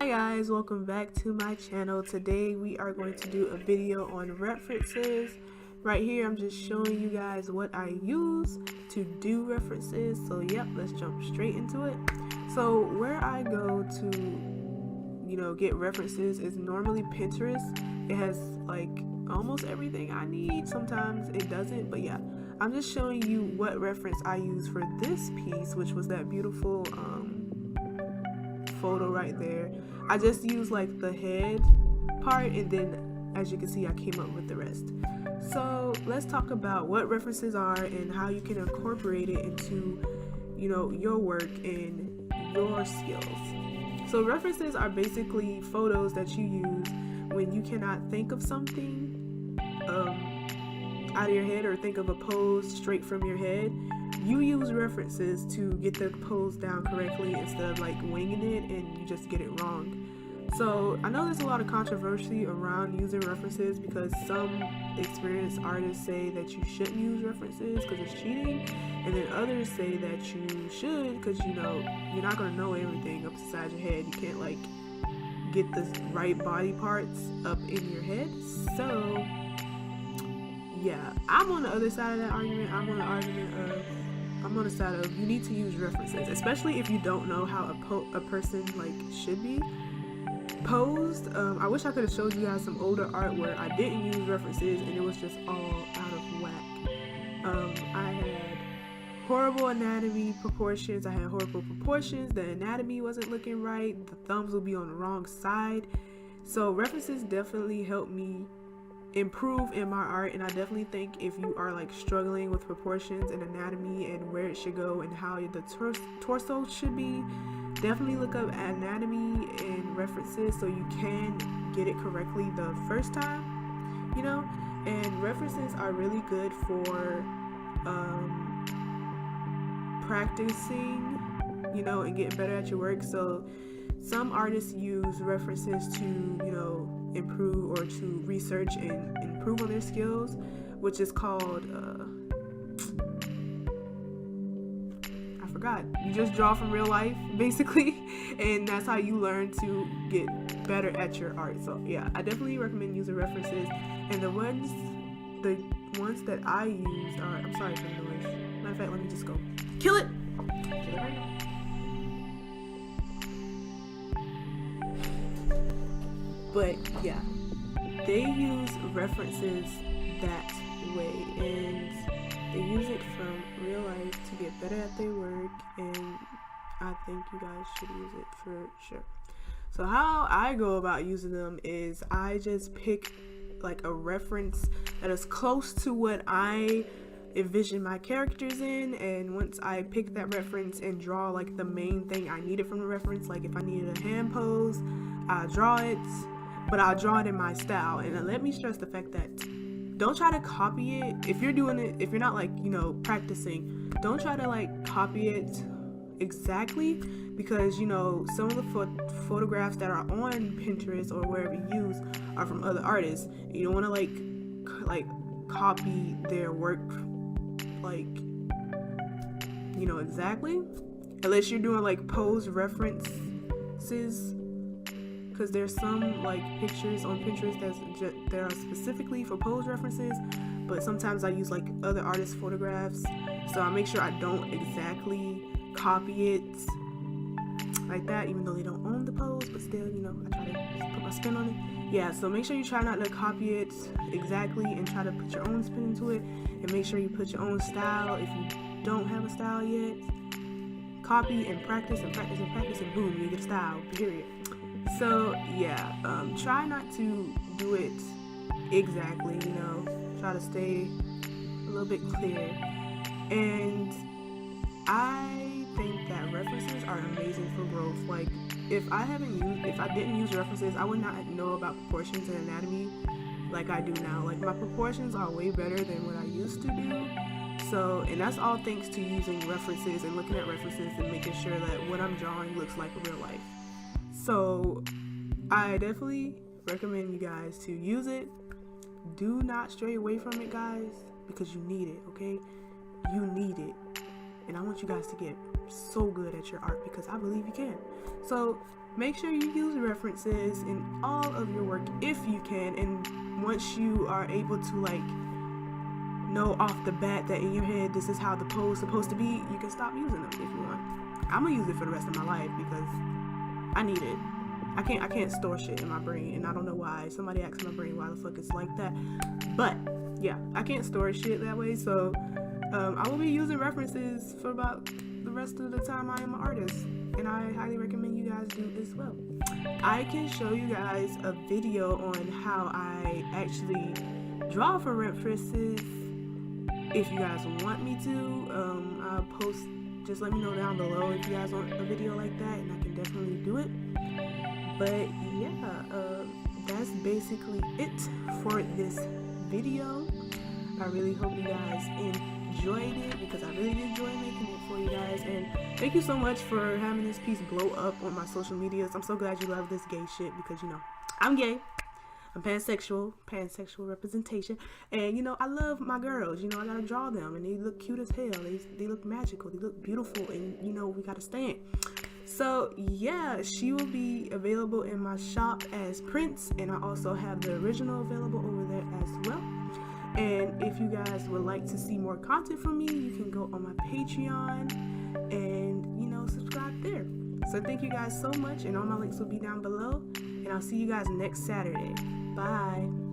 Hi guys, welcome back to my channel. Today we are going to do a video on references. Right here I'm just showing you guys what I use to do references. So yep, let's jump straight into it. So where I go to get references is normally Pinterest. It has like almost everything I need. Sometimes it doesn't, but yeah, I'm just showing you what reference I use for this piece, which was that beautiful photo right there. I just used like the head part, and then as you can see I came up with the rest. So let's talk about what references are and how you can incorporate it into your work and your skills. So references are basically photos that you use when you cannot think of something out of your head or think of a pose straight from your head. You use references to get the pose down correctly instead of like winging it and you just get it wrong. So I know there's a lot of controversy around using references because some experienced artists say that you shouldn't use references because it's cheating, and then others say that you should because you're not going to know everything up inside your head. You can't like get the right body parts up in your head. So yeah, I'm on the other side of that argument. I'm on the side of you need to use references, especially if you don't know how a person like should be posed. I wish I could have showed you guys some older art where I didn't use references and it was just all out of whack. I had horrible anatomy proportions. I had horrible proportions. The anatomy wasn't looking right. The thumbs would be on the wrong side. So references definitely helped me improve in my art, and I definitely think if you are like struggling with proportions and anatomy and where it should go and how the torso should be, definitely look up anatomy and references so you can get it correctly the first time, and references are really good for practicing, and getting better at your work. So some artists use references to improve or to research and improve on their skills, which is called I forgot. You just draw from real life basically, and that's how you learn to get better at your art. So yeah, I definitely recommend using references, and the ones that I used are, I'm sorry for the noise. Matter of fact, let me just go kill it right now. But yeah, they use references that way, and they use it from real life to get better at their work, and I think you guys should use it for sure. So how I go about using them is I just pick like a reference that is close to what I envision my characters in, and once I pick that reference and draw like the main thing I needed from the reference, like if I needed a hand pose, I draw it, but I'll draw it in my style. And let me stress the fact that don't try to copy it. If you're doing it, if you're not like practicing, don't try to like copy it exactly, because some of the photographs that are on Pinterest or wherever you use are from other artists. You don't want to like copy their work exactly, unless you're doing like pose references, because there's some like pictures on Pinterest that are specifically for pose references, but sometimes I use like other artists' photographs, so I make sure I don't exactly copy it like that, even though they don't own the pose, but still, I try to put my spin on it. Yeah, so make sure you try not to copy it exactly and try to put your own spin into it, and make sure you put your own style. If you don't have a style yet, copy and practice and practice and practice, and boom, you get a style, period. So yeah, try not to do it exactly, try to stay a little bit clear. And I think that references are amazing for growth. Like if I didn't use references, I would not know about proportions and anatomy like I do now. Like my proportions are way better than what I used to do. So, and that's all thanks to using references and looking at references and making sure that what I'm drawing looks like real life. So I definitely recommend you guys to use it. Do not stray away from it, guys, because you need it, okay? You need it. and I want you guys to get so good at your art because I believe you can. So make sure you use references in all of your work if you can, and once you are able to like know off the bat that in your head this is how the pose is supposed to be, you can stop using them if you want. I'm gonna use it for the rest of my life because I need it. I can't store shit in my brain, and I don't know why. Somebody asked my brain why the fuck it's like that, but yeah, I can't store shit that way. So I will be using references for about the rest of the time I am an artist, and I highly recommend you guys do as well. I can show you guys a video on how I actually draw for references if you guys want me to. I'll post, just let me know down below if you guys want a video like that, and I can definitely do it. But yeah, that's basically it for this video. I really hope you guys enjoyed it because I really enjoy making it for you guys, and thank you so much for having this piece blow up on my social medias. I'm so glad you love this gay shit because, you know, I'm gay. I'm pansexual representation, and you know, I love my girls. You know, I gotta draw them, and they look cute as hell. They look magical. They look beautiful, and you know, we gotta stand. So yeah, she will be available in my shop as prints, and I also have the original available over there as well. And if you guys would like to see more content from me, you can go on my Patreon and, you know, subscribe there. So thank you guys so much, and all my links will be down below, and I'll see you guys next Saturday. Bye.